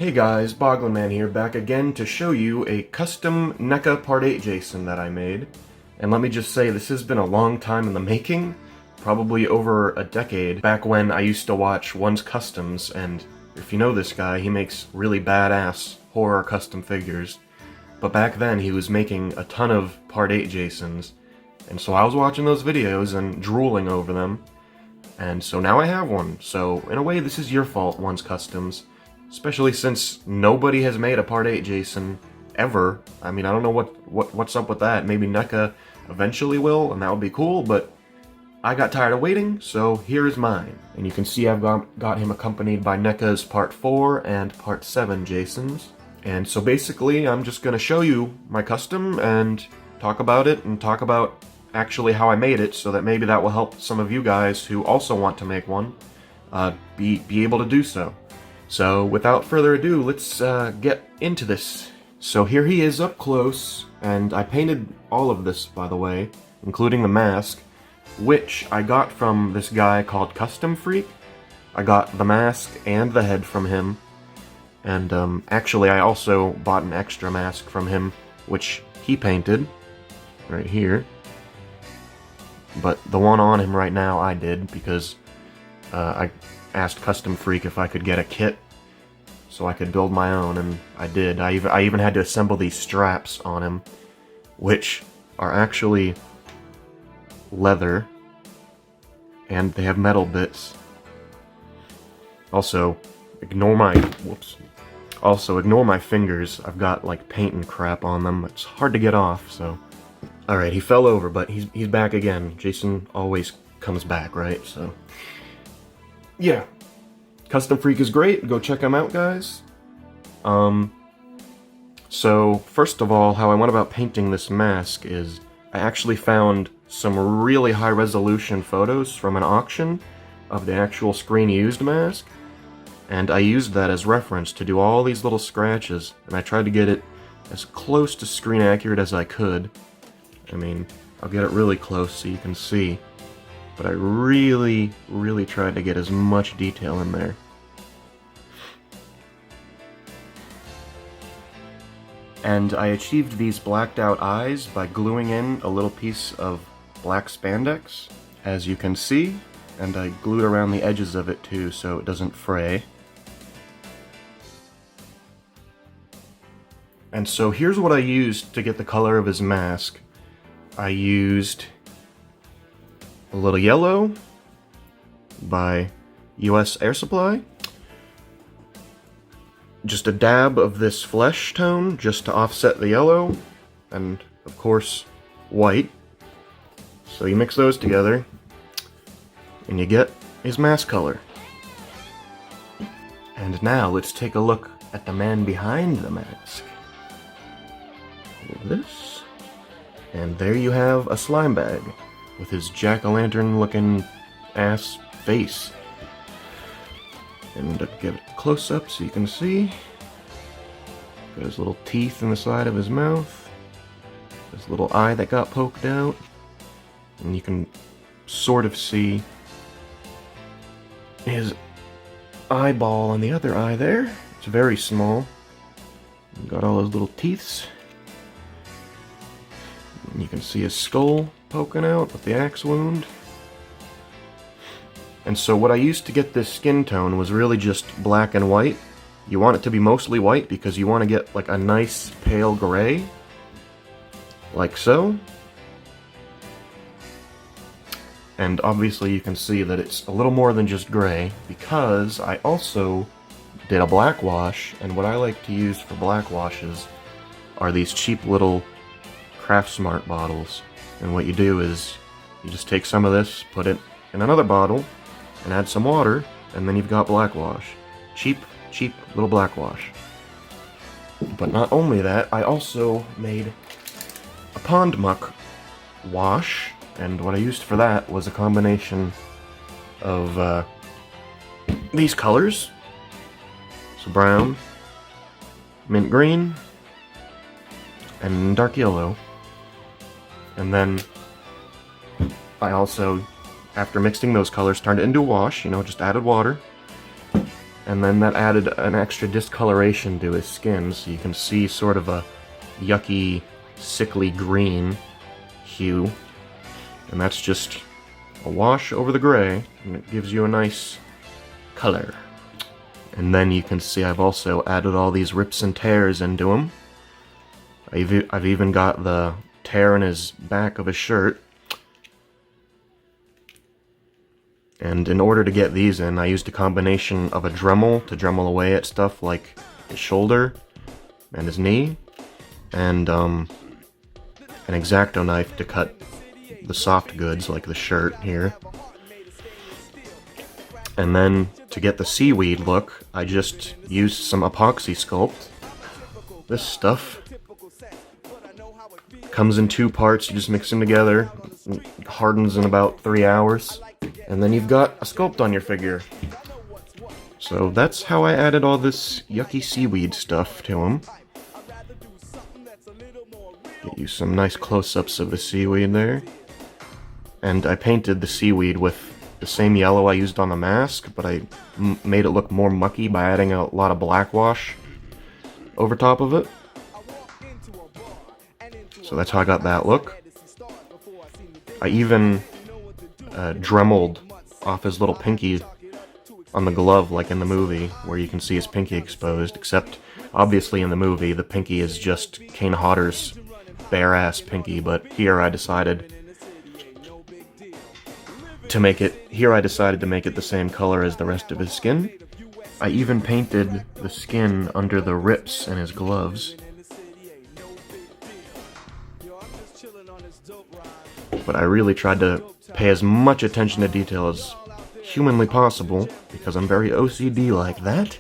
Hey guys, Boglinman here, back again to show you a custom NECA Part 8 Jason that I made. And let me just say, this has been a long time in the making, probably over a decade, back when I used to watch One's Customs, and if you know this guy, he makes really badass horror custom figures. But back then, he was making a ton of Part 8 Jasons, and so I was watching those videos and drooling over them, and so now I have one. So, in a way, this is your fault, One's Customs. Especially since nobody has made a Part 8 Jason ever. I mean, I don't know what's up with that. Maybe NECA eventually will, and that would be cool, but I got tired of waiting, so here's mine. And you can see I've got him accompanied by NECA's Part 4 and Part 7 Jasons. And so basically, I'm just going to show you my custom and talk about it, and talk about actually how I made it, so that maybe that will help some of you guys who also want to make one be able to do so. So, without further ado, let's get into this. So here he is up close, and I painted all of this, by the way, including the mask, which I got from this guy called Custom Freak. I got the mask and the head from him, and actually I also bought an extra mask from him, which he painted, right here. But the one on him right now I did, because I asked Custom Freak if I could get a kit so I could build my own, and I did. I even had to assemble these straps on him, which are actually leather, and they have metal bits. Also, ignore my fingers. I've got like paint and crap on them. It's hard to get off, so. Alright, he fell over, but he's back again. Jason always comes back, right? So yeah, Custom Freak is great. Go check him out, guys. So first of all, how I went about painting this mask is I actually found some really high-resolution photos from an auction of the actual screen-used mask, and I used that as reference to do all these little scratches, and I tried to get it as close to screen accurate as I could. I mean, I'll get it really close so you can see. But I really tried to get as much detail in there. And I achieved these blacked out eyes by gluing in a little piece of black spandex, as you can see, and I glued around the edges of it too so it doesn't fray. And so here's what I used to get the color of his mask. I used a little yellow by US Air Supply, just a dab of this flesh tone just to offset the yellow, and of course white. So you mix those together and you get his mask color. And now let's take a look at the man behind the mask. Like this. And there you have a Slimebag with his jack-o'-lantern looking ass face. And get it close up so you can see. Got his little teeth in the side of his mouth. His little eye that got poked out. And you can sort of see his eyeball on the other eye there. It's very small. Got all those little teeths. And you can see his skull poking out with the axe wound. And so what I used to get this skin tone was really just black and white. You want it to be mostly white because you want to get like a nice pale gray. Like so. And obviously you can see that it's a little more than just gray, because I also did a black wash, and what I like to use for black washes are these cheap little Craft Smart bottles. And what you do is you just take some of this, put it in another bottle, and add some water, and then you've got black wash. Cheap little black wash. But not only that, I also made a pond muck wash, and what I used for that was a combination of these colors. So brown, mint green, and dark yellow. And then I also, after mixing those colors, turned it into a wash, you know, just added water. and then that added an extra discoloration to his skin, so you can see sort of a yucky, sickly green hue. And that's just a wash over the gray, and it gives you a nice color. And then you can see I've also added all these rips and tears into him. I've even got the tear in his back of his shirt. And in order to get these in, I used a combination of a Dremel to Dremel away at stuff like his shoulder and his knee, and an X-Acto knife to cut the soft goods like the shirt here. And then to get the seaweed look, I just used some epoxy sculpt. This stuff comes in 2 parts, you just mix them together, it hardens in about 3 hours, and then you've got a sculpt on your figure. So that's how I added all this yucky seaweed stuff to him. Get you some nice close-ups of the seaweed there. And I painted the seaweed with the same yellow I used on the mask, but I made it look more mucky by adding a lot of black wash over top of it. So that's how I got that look. I even dremeled off his little pinky on the glove like in the movie, where you can see his pinky exposed, except obviously in the movie the pinky is just Kane Hodder's bare-ass pinky, but here I decided to make it the same color as the rest of his skin. I even painted the skin under the rips in his gloves. But I really tried to pay as much attention to detail as humanly possible, because I'm very OCD like that.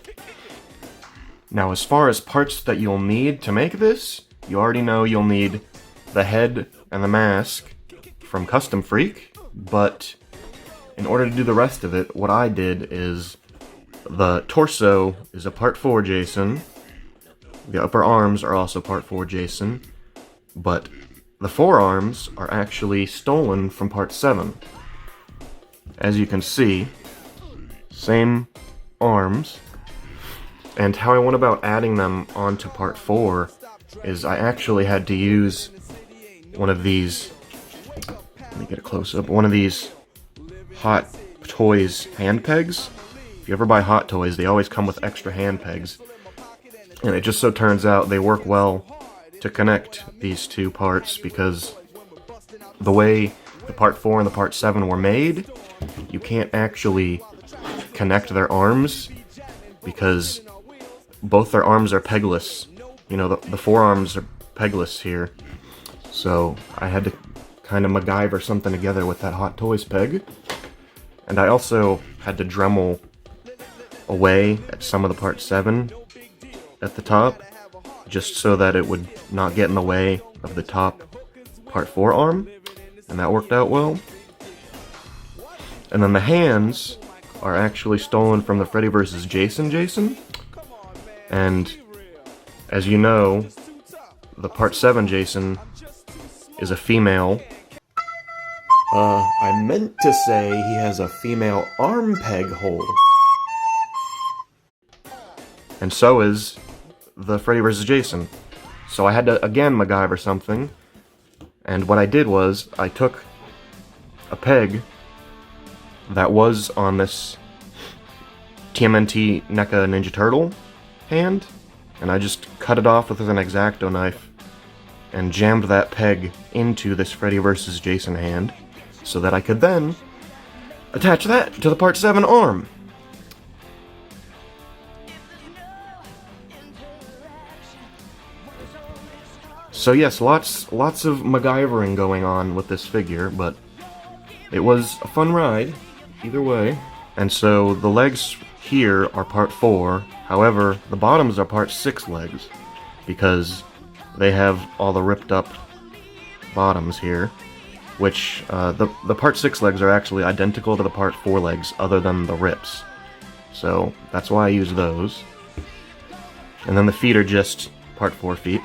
Now, as far as parts that you'll need to make this, you already know you'll need the head and the mask from Custom Freak, but in order to do the rest of it, what I did is the torso is a Part 4 Jason, the upper arms are also Part 4 Jason, but the forearms are actually stolen from Part 7. As you can see, same arms, and how I went about adding them onto Part 4 is I actually had to use one of these, let me get a close-up, one of these Hot Toys hand pegs. If you ever buy Hot Toys, they always come with extra hand pegs, and it just so turns out they work well to connect these two parts, because the way the Part 4 and the Part 7 were made, you can't actually connect their arms, because both their arms are pegless. You know, the forearms are pegless here. So I had to kind of MacGyver something together with that Hot Toys peg. And I also had to Dremel away at some of the Part 7 at the top, just so that it would not get in the way of the top Part 4 arm, and that worked out well. And then the hands are actually stolen from the Freddy vs. Jason, and as you know, the Part 7 Jason is a female. I meant to say he has a female arm peg hole. And so is the Freddy vs. Jason. So I had to, again, MacGyver something. And what I did was, I took a peg that was on this TMNT NECA Ninja Turtle hand, and I just cut it off with an X-Acto knife and jammed that peg into this Freddy vs. Jason hand, so that I could then attach that to the Part 7 arm. So yes, lots of MacGyvering going on with this figure, but it was a fun ride, either way. And so the legs here are Part 4, however, the bottoms are Part 6 legs, because they have all the ripped up bottoms here, which the Part 6 legs are actually identical to the Part 4 legs, other than the rips. So that's why I use those. And then the feet are just Part 4 feet.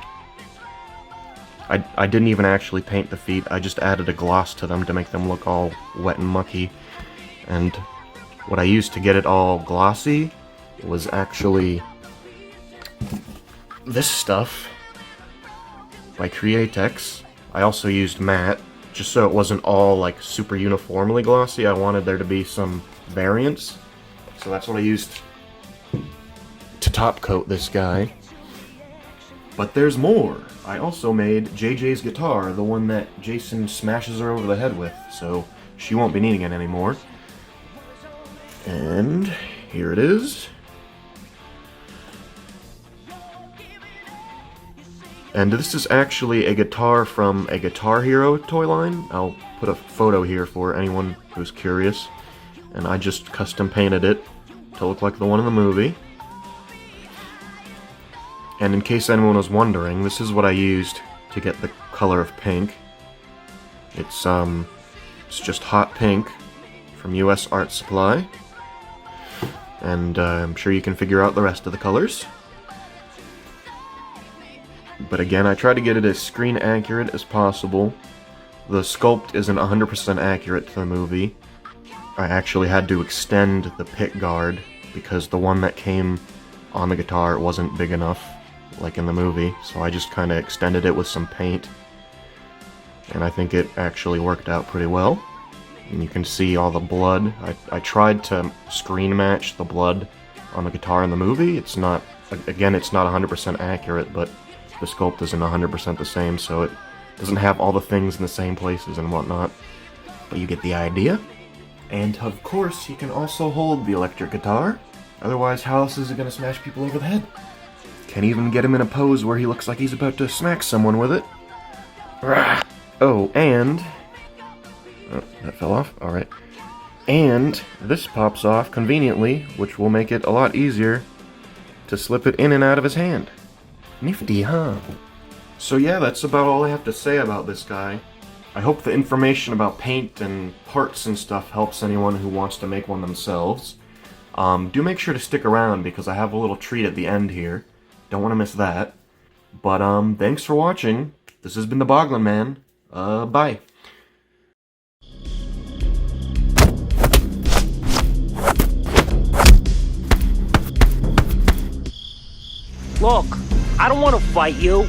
I didn't even actually paint the feet, I just added a gloss to them to make them look all wet and mucky. And what I used to get it all glossy was actually this stuff by Createx. I also used matte, just so it wasn't all like super uniformly glossy. I wanted there to be some variance, so that's what I used to top coat this guy. But there's more! I also made JJ's guitar, the one that Jason smashes her over the head with, so she won't be needing it anymore. And here it is. And this is actually a guitar from a Guitar Hero toy line. I'll put a photo here for anyone who's curious. And I just custom painted it to look like the one in the movie. And in case anyone was wondering, this is what I used to get the color of pink. It's just hot pink from US Art Supply. And I'm sure you can figure out the rest of the colors. But again, I tried to get it as screen accurate as possible. The sculpt isn't 100% accurate to the movie. I actually had to extend the pick guard because the one that came on the guitar wasn't big enough, like in the movie, so I just kind of extended it with some paint. And I think it actually worked out pretty well. And you can see all the blood. I tried to screen match the blood on the guitar in the movie. It's not, again, it's not 100% accurate, but the sculpt isn't 100% the same, so it doesn't have all the things in the same places and whatnot. But you get the idea. And of course, you can also hold the electric guitar. Otherwise, how else is it going to smash people over the head? Can even get him in a pose where he looks like he's about to smack someone with it. Rah! Oh, and... oh, that fell off? Alright. And this pops off conveniently, which will make it a lot easier to slip it in and out of his hand. Nifty, huh? So yeah, that's about all I have to say about this guy. I hope the information about paint and parts and stuff helps anyone who wants to make one themselves. Do make sure to stick around because I have a little treat at the end here. Don't want to miss that. But thanks for watching. This has been the Boglin Man. Bye. Look, I don't want to fight you.